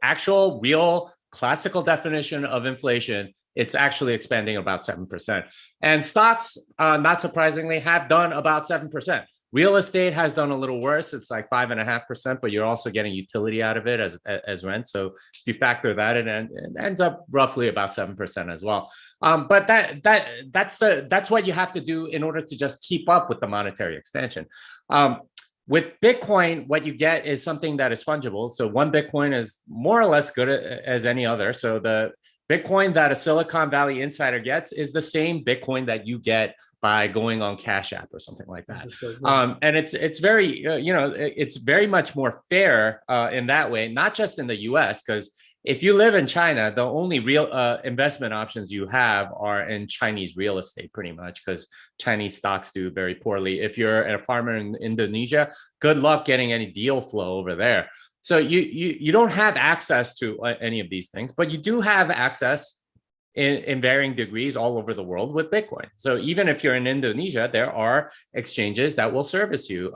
actual real classical definition of inflation, it's actually expanding about 7%. And stocks, not surprisingly, have done about 7%. Real estate has done a little worse. It's like 5.5%, but you're also getting utility out of it as rent. So if you factor that in, it ends up roughly about 7% as well. But that's what you have to do in order to just keep up with the monetary expansion. With Bitcoin, what you get is something that is fungible. So one Bitcoin is more or less good as any other. So the Bitcoin that a Silicon Valley insider gets is the same Bitcoin that you get by going on Cash App or something like that. And it's very, it's very much more fair in that way, not just in the US, because if you live in China, the only real investment options you have are in Chinese real estate, pretty much, because Chinese stocks do very poorly. If you're a farmer in Indonesia, good luck getting any deal flow over there. So you don't have access to any of these things, but you do have access in varying degrees all over the world with Bitcoin. So even if you're in Indonesia, there are exchanges that will service you.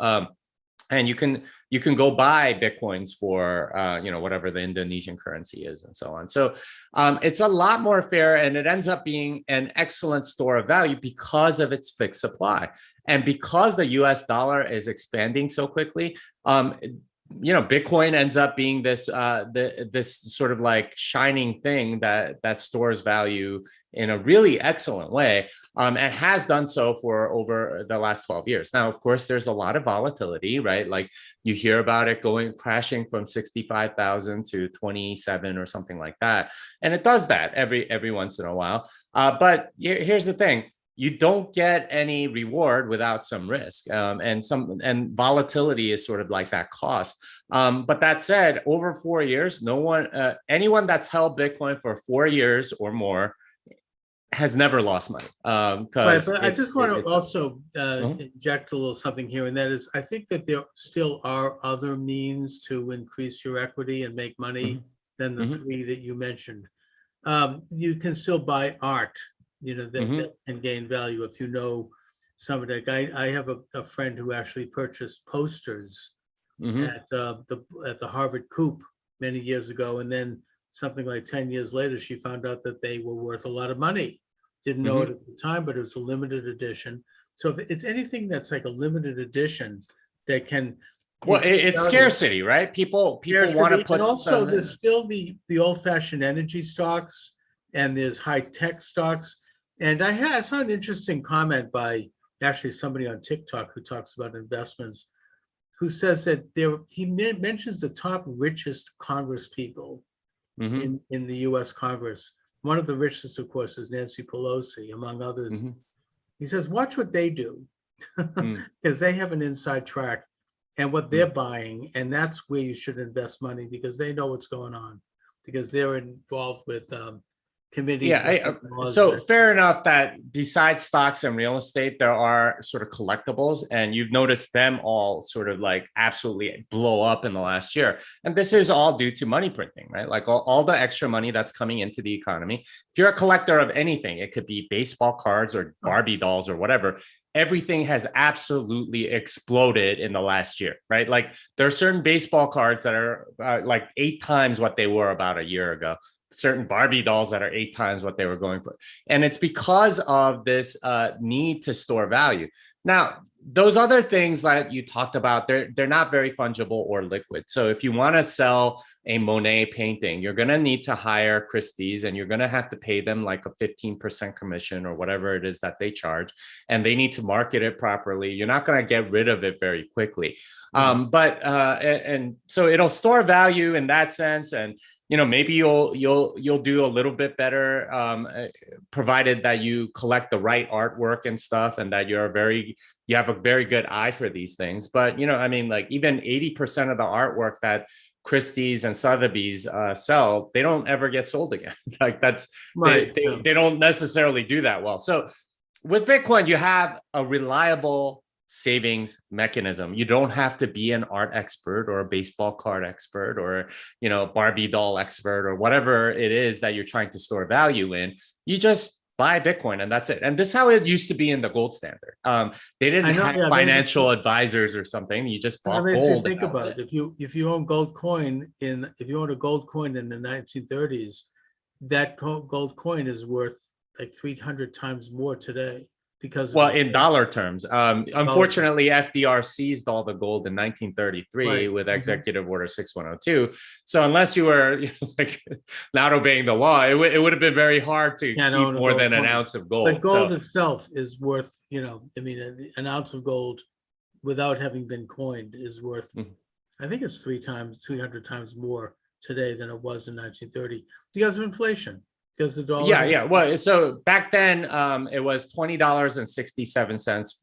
And you can go buy Bitcoins for whatever the Indonesian currency is, and so on. So it's a lot more fair, and it ends up being an excellent store of value because of its fixed supply, and because the U.S. dollar is expanding so quickly. Bitcoin ends up being this sort of like shining thing that stores value in a really excellent way, and has done so for over the last 12 years. Now, of course, there's a lot of volatility, right? Like you hear about it crashing from 65,000 to 27 or something like that, and it does that every once in a while. But here's the thing. You don't get any reward without some risk, and volatility is sort of like that cost. But that said, over 4 years, anyone that's held Bitcoin for 4 years or more has never lost money. Right, but I just want to also inject a little something here, and that is, I think that there still are other means to increase your equity and make money than the three that you mentioned. You can still buy art, that can gain value if you know somebody. I have a friend who actually purchased posters at the Harvard Coop many years ago, and then something like 10 years later, she found out that they were worth a lot of money. Didn't know it at the time, but it was a limited edition. So if it's anything that's like a limited edition that can. Well, it's scarcity, right? People want to put. And also, there's still the old-fashioned energy stocks, and there's high-tech stocks. And I saw an interesting comment by actually somebody on TikTok who talks about investments, who says that he mentions the top richest Congress people in the U.S. Congress. One of the richest, of course, is Nancy Pelosi, among others. He says, watch what they do, because they have an inside track. and what they're buying. And that's where you should invest money, because they know what's going on, because they're involved with committees. Yeah, so fair enough that besides stocks and real estate, there are sort of collectibles, and you've noticed them all sort of like absolutely blow up in the last year. And this is all due to money printing, right? Like all the extra money that's coming into the economy. If you're a collector of anything, it could be baseball cards or Barbie dolls or whatever, everything has absolutely exploded in the last year, right? Like there are certain baseball cards that are like 8 times what they were about a year ago, certain Barbie dolls that are 8 times what they were going for. And it's because of this need to store value. Now, those other things that you talked about, they're not very fungible or liquid. So if you want to sell a Monet painting, you're going to need to hire Christie's, and you're going to have to pay them like a 15% commission or whatever it is that they charge. And they need to market it properly. You're not going to get rid of it very quickly. And so it'll store value in that sense. And maybe you'll do a little bit better, provided that you collect the right artwork and stuff, and that you have a very good eye for these things. But like even 80% of the artwork that Christie's and Sotheby's sell, they don't ever get sold again. Like that's right. They don't necessarily do that well. So with Bitcoin, you have a reliable savings mechanism. You don't have to be an art expert or a baseball card expert or Barbie doll expert or whatever it is that you're trying to store value in. You just buy Bitcoin and that's it. And this is how it used to be in the gold standard. They didn't have financial advisors or something. You just bought gold. Think about it. If you own gold coin if you own a gold coin in the 1930s, that gold coin is worth like 300 times more today. Because in dollar terms, unfortunately, FDR seized all the gold in 1933 with Executive Order 6102. So unless you were not obeying the law, it would have been very hard to keep more than an ounce of gold. But gold itself is worth, an ounce of gold without having been coined is worth, I think it's 300 times more today than it was in 1930 because of inflation. Because the dollar. Well, so back then it was $20.67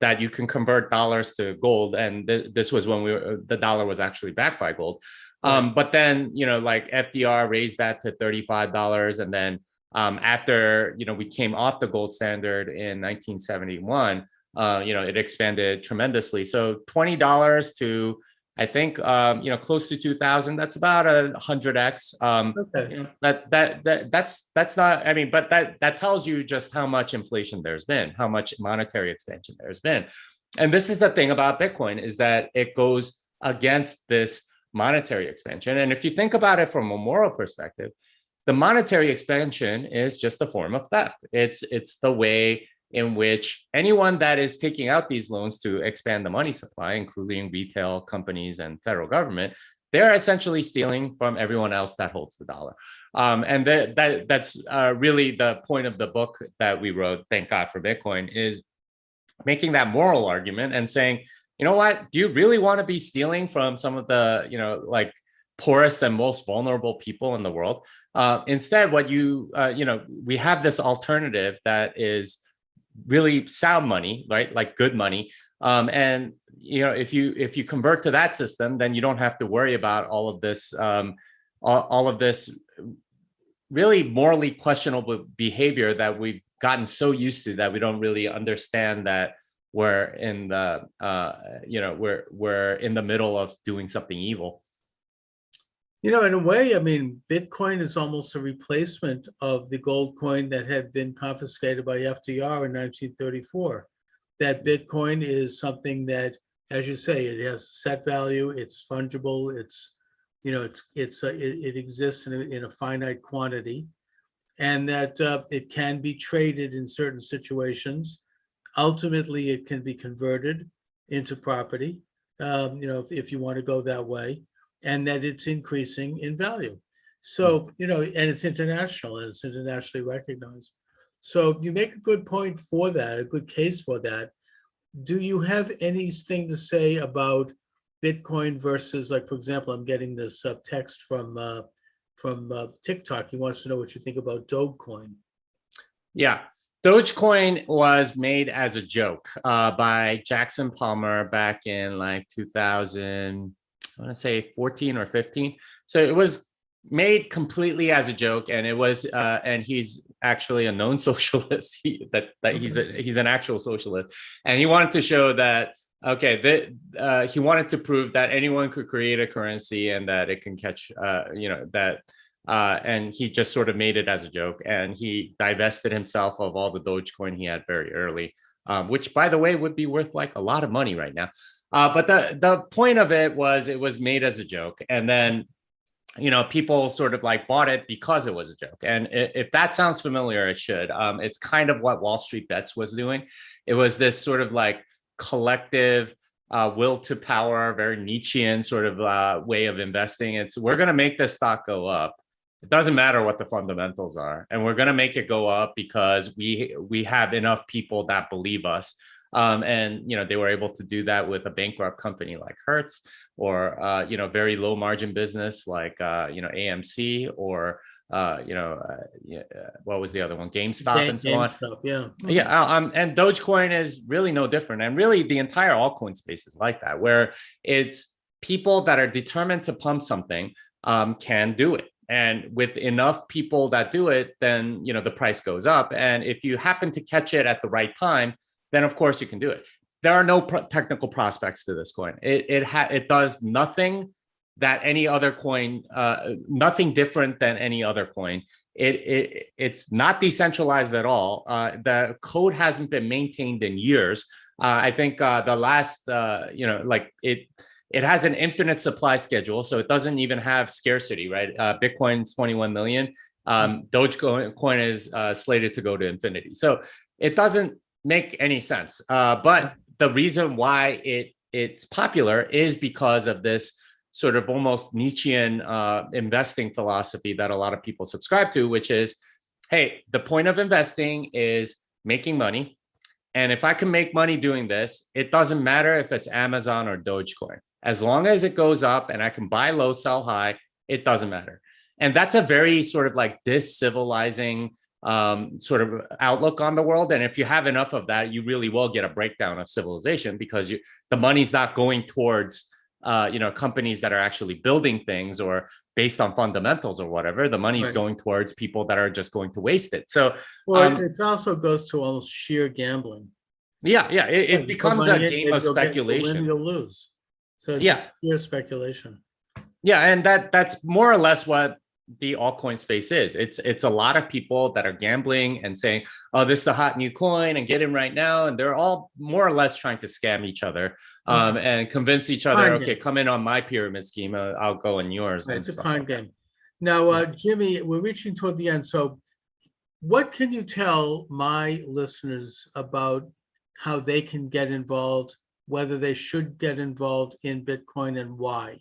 that you can convert dollars to gold, and this was when the dollar was actually backed by gold. But then like FDR raised that to $35, and then after we came off the gold standard in 1971, it expanded tremendously. So $20 to I think close to 2,000. That's about 100x. That's not. I mean, but that tells you just how much inflation there's been, how much monetary expansion there's been, and this is the thing about Bitcoin is that it goes against this monetary expansion. And if you think about it from a moral perspective, the monetary expansion is just a form of theft. It's the way in which anyone that is taking out these loans to expand the money supply, including retail companies and federal government, they're essentially stealing from everyone else that holds the dollar. And that's really the point of the book that we wrote, Thank God for Bitcoin, is making that moral argument and saying, you know what, do you really want to be stealing from some of the, like poorest and most vulnerable people in the world? Instead, what we have this alternative that is really sound money, right? Like good money. And if you convert to that system, then you don't have to worry about all of this really morally questionable behavior that we've gotten so used to that we don't really understand that we're in the we're in the middle of doing something evil. In a way, I mean, Bitcoin is almost a replacement of the gold coin that had been confiscated by FDR in 1934. That Bitcoin is something that, as you say, it has set value, it's fungible, it exists in a finite quantity, and that it can be traded in certain situations. Ultimately, it can be converted into property, if you want to go that way. And that it's increasing in value. So, and it's international and it's internationally recognized. So you make a good point for that, a good case for that. Do you have anything to say about Bitcoin versus, like, for example, I'm getting this text from TikTok. He wants to know what you think about Dogecoin. Yeah. Dogecoin was made as a joke by Jackson Palmer back in like 2000, I want to say 14 or 15. So it was made completely as a joke, and it was, and he's actually a known socialist. He's an actual socialist, and he wanted to show that he wanted to prove that anyone could create a currency and that it can catch, that and he just sort of made it as a joke, and he divested himself of all the Dogecoin he had very early, which, by the way, would be worth like a lot of money right now. But the point of it was made as a joke, and then people sort of like bought it because it was a joke. And if that sounds familiar, it should. It's kind of what Wall Street Bets was doing. It was this sort of like collective will to power, very Nietzschean sort of way of investing. It's, we're going to make this stock go up. It doesn't matter what the fundamentals are, and we're going to make it go up because we have enough people that believe us. And they were able to do that with a bankrupt company like Hertz, or very low margin business like AMC, or what was the other one, GameStop, and so on. And Dogecoin is really no different, and really the entire altcoin space is like that, where it's people that are determined to pump something can do it. And with enough people that do it, then the price goes up. And if you happen to catch it at the right time, then of course you can do it. There are no technical prospects to this coin. It does nothing that any other coin, nothing different than any other coin. It's not decentralized at all. The code hasn't been maintained in years. I think the last, it has an infinite supply schedule, so it doesn't even have scarcity, right? Bitcoin's 21 million. Dogecoin is slated to go to infinity. So it doesn't make any sense. But the reason why it's popular is because of this sort of almost Nietzschean investing philosophy that a lot of people subscribe to, which is, hey, the point of investing is making money. And if I can make money doing this, it doesn't matter if it's Amazon or Dogecoin. As long as it goes up and I can buy low, sell high, it doesn't matter. And that's a very sort of like dis-civilizing sort of outlook on the world. And if you have enough of that, you really will get a breakdown of civilization, because the money's not going towards companies that are actually building things or based on fundamentals or whatever. The money's going towards people that are just going to waste it. So it also goes to almost sheer gambling. It becomes a game of speculation. You'll lose. So sheer speculation. And that's more or less what the altcoin space is. It's a lot of people that are gambling and saying, oh, this is a hot new coin and get in right now. And they're all more or less trying to scam each other and convince each other, okay, come in on my pyramid scheme, I'll go in yours. It's a con game. Now, Jimmy, we're reaching toward the end. So what can you tell my listeners about how they can get involved, whether they should get involved in Bitcoin, and why?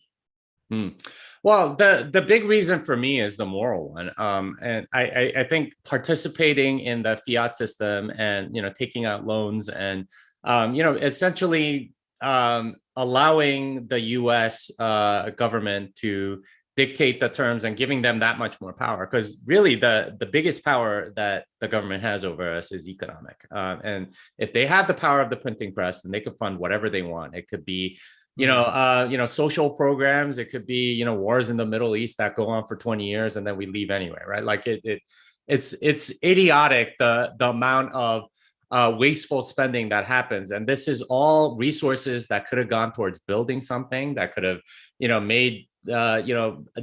Well, the big reason for me is the moral one. And I think participating in the fiat system and, taking out loans and, essentially allowing the US government to dictate the terms and giving them that much more power. Because really the biggest power that the government has over us is economic. And if they have the power of the printing press, then they can fund whatever they want. It could be social programs. It could be, wars in the Middle East that go on for 20 years and then we leave anyway, right? Like it's idiotic, the amount of wasteful spending that happens. And this is all resources that could have gone towards building something that could have, made,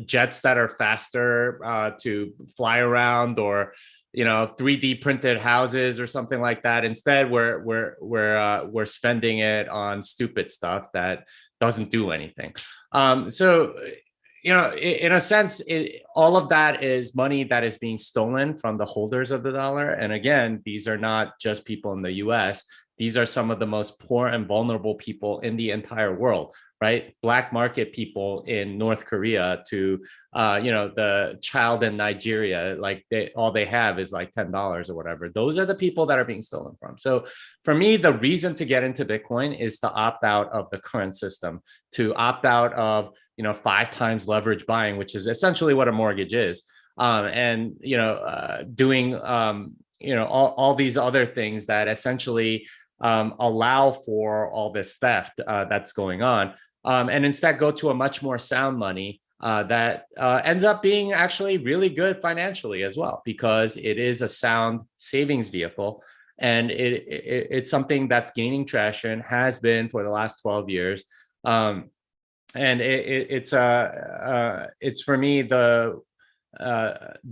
jets that are faster to fly around, or 3D printed houses or something like that. Instead, we're spending it on stupid stuff that doesn't do anything. So, in a sense, all of that is money that is being stolen from the holders of the dollar. And again, these are not just people in the US. These are some of the most poor and vulnerable people in the entire world, right? Black market people in North Korea to, the child in Nigeria, like all they have is like $10 or whatever. Those are the people that are being stolen from. So for me, the reason to get into Bitcoin is to opt out of the current system, to opt out of, 5 times leverage buying, which is essentially what a mortgage is. And, doing, all these other things that essentially allow for all this theft that's going on, and instead go to a much more sound money that ends up being actually really good financially as well, because it is a sound savings vehicle. And it's something that's gaining traction, has been for the last 12 years. And it's for me the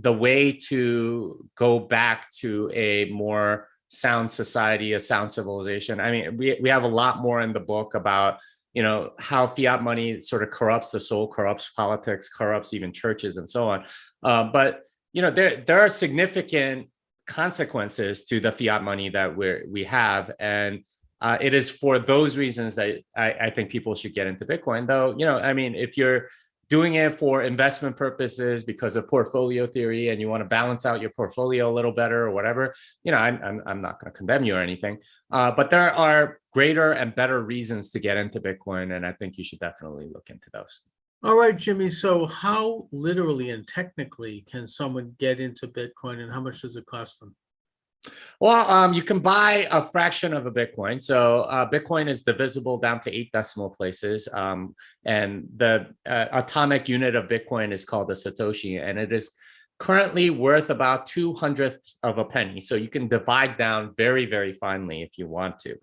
way to go back to a more sound society, a sound civilization. I mean, we have a lot more in the book about how fiat money sort of corrupts the soul, corrupts politics, corrupts even churches, and so on. But there are significant consequences to the fiat money that we have, and it is for those reasons that I think people should get into Bitcoin. Though, I mean, if you're doing it for investment purposes because of portfolio theory and you want to balance out your portfolio a little better or whatever, I'm not going to condemn you or anything. But there are greater and better reasons to get into Bitcoin, and I think you should definitely look into those. All right, Jimmy. So how literally and technically can someone get into Bitcoin, and how much does it cost them? Well, you can buy a fraction of a Bitcoin. So Bitcoin is divisible down to 8 decimal places. And the atomic unit of Bitcoin is called a Satoshi, and it is currently worth about 2/100th of a penny. So you can divide down very, very finely if you want to.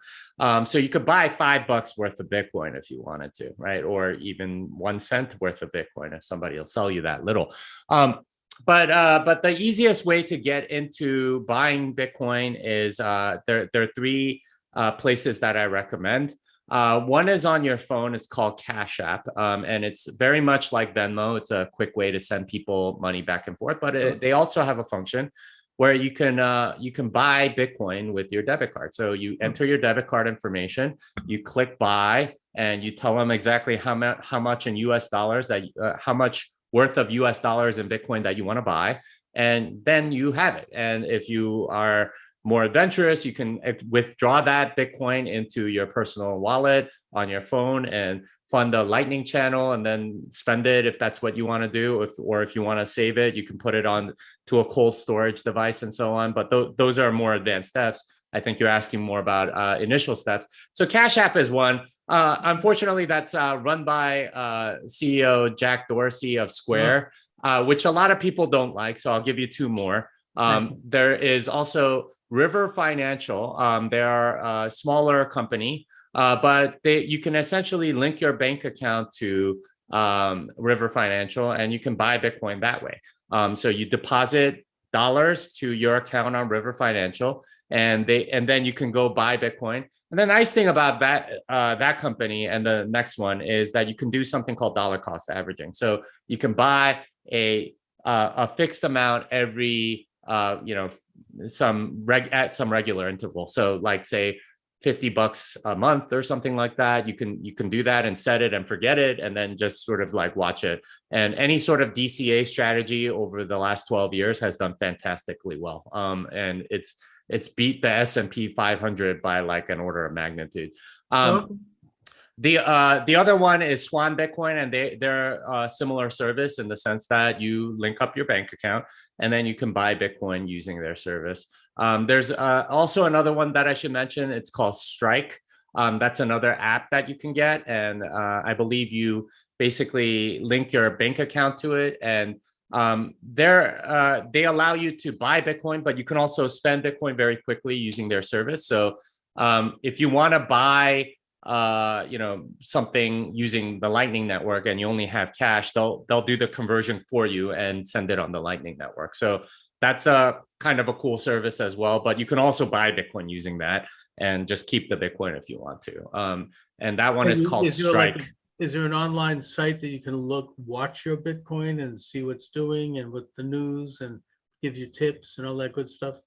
So you could buy $5 worth of Bitcoin if you wanted to, right? Or even 1 cent worth of Bitcoin if somebody will sell you that little. But the easiest way to get into buying Bitcoin is there are 3 places that I recommend. One is on your phone. It's called Cash App, and it's very much like Venmo. It's a quick way to send people money back and forth. But they also have a function where you can buy Bitcoin with your debit card. So you enter your debit card information, you click buy, and you tell them exactly how much in US dollars how much worth of US dollars in Bitcoin that you want to buy, and then you have it. And if you are more adventurous, you can withdraw that Bitcoin into your personal wallet on your phone and fund a Lightning channel and then spend it if that's what you want to do. Or if you want to save it, you can put it on to a cold storage device and so on. But those are more advanced steps. I think you're asking more about initial steps. So Cash App is one. Unfortunately, that's run by CEO Jack Dorsey of Square, which a lot of people don't like. So I'll give you 2 more. There is also River Financial. They're a smaller company, but you can essentially link your bank account to River Financial, and you can buy Bitcoin that way. So you deposit dollars to your account on River Financial, and then you can go buy Bitcoin. And the nice thing about that company and the next one is that you can do something called dollar cost averaging. So you can buy a fixed amount every at some regular interval. So like say $50 a month or something like that. You can do that and set it and forget it, and then just sort of like watch it. And any sort of DCA strategy over the last 12 years has done fantastically well. And it's beat the S&P 500 by like an order of magnitude. The other one is Swan Bitcoin, and they're a similar service in the sense that you link up your bank account and then you can buy Bitcoin using their service. There's also another one that I should mention. It's called Strike. That's another app that you can get, and I believe you basically link your bank account to it, and they allow you to buy Bitcoin, but you can also spend Bitcoin very quickly using their service. So if you want to buy something using the Lightning Network and you only have cash, they'll do the conversion for you and send it on the Lightning Network. So that's a kind of a cool service as well. But you can also buy Bitcoin using that and just keep the Bitcoin if you want to. And that one is called Strike. Is there an online site that you can watch your Bitcoin and see what's doing and with the news and gives you tips and all that good stuff?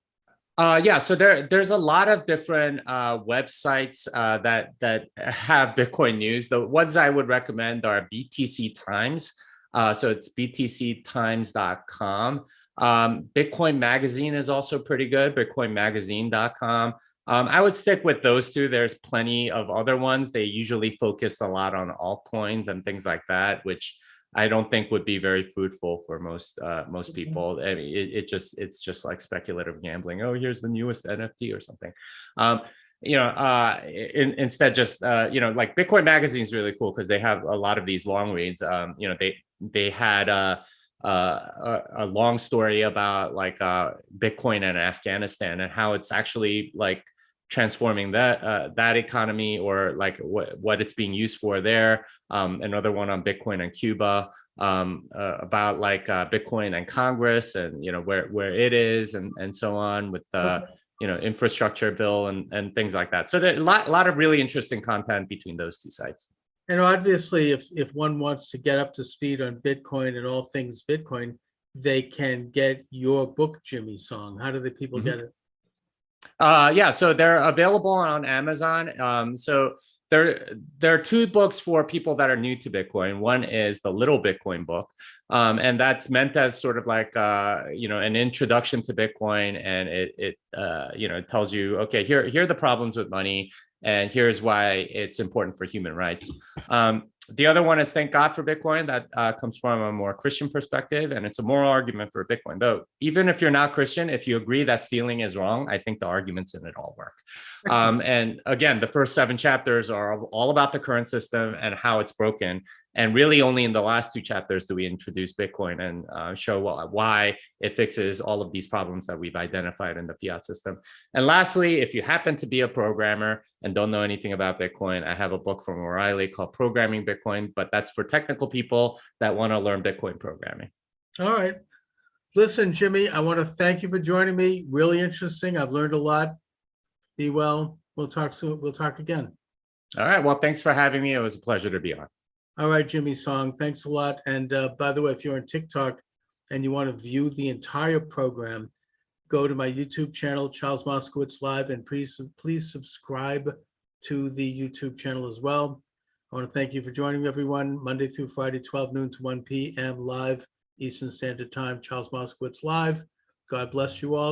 Yeah, so there's a lot of different websites that have Bitcoin news. The ones I would recommend are BTC Times. So it's btctimes.com. Bitcoin Magazine is also pretty good, bitcoinmagazine.com. I would stick with those 2. There's plenty of other ones. They usually focus a lot on altcoins and things like that, which I don't think would be very fruitful for most people. I mean, it's just like speculative gambling. Oh, here's the newest NFT or something. Instead just like Bitcoin Magazine is really cool because they have a lot of these long reads. They had a long story about like Bitcoin and Afghanistan and how it's actually like transforming that economy, or like what it's being used for there. Another one on Bitcoin and Cuba, about like Bitcoin and Congress, and where it is, and so on, with the infrastructure bill and things like that. So there's a lot of really interesting content between those two sites. And obviously, if one wants to get up to speed on Bitcoin and all things Bitcoin, they can get your book, Jimmy Song. How do the people get it? Yeah, so they're available on Amazon. So there are two books for people that are new to Bitcoin. One is the Little Bitcoin book, and that's meant as sort of like an introduction to Bitcoin, and it tells you, okay, here are the problems with money, and here's why it's important for human rights. The other one is Thank God for Bitcoin. That comes from a more Christian perspective, and it's a moral argument for Bitcoin. Though, even if you're not Christian, if you agree that stealing is wrong, I think the arguments in it all work. And again, the first 7 chapters are all about the current system and how it's broken. And really only in the last 2 chapters do we introduce Bitcoin and show why it fixes all of these problems that we've identified in the fiat system. And lastly, if you happen to be a programmer and don't know anything about Bitcoin, I have a book from O'Reilly called Programming Bitcoin, but that's for technical people that want to learn Bitcoin programming. All right. Listen, Jimmy, I want to thank you for joining me. Really interesting. I've learned a lot. Be well. We'll talk soon. We'll talk again. All right. Well, thanks for having me. It was a pleasure to be on. All right, Jimmy Song, thanks a lot. And by the way, if you're on TikTok and you want to view the entire program, go to my YouTube channel, Charles Moscowitz Live, and please subscribe to the YouTube channel as well. I want to thank you for joining me, everyone. Monday through Friday, 12 noon to 1 p.m. live, Eastern Standard Time, Charles Moscowitz Live. God bless you all.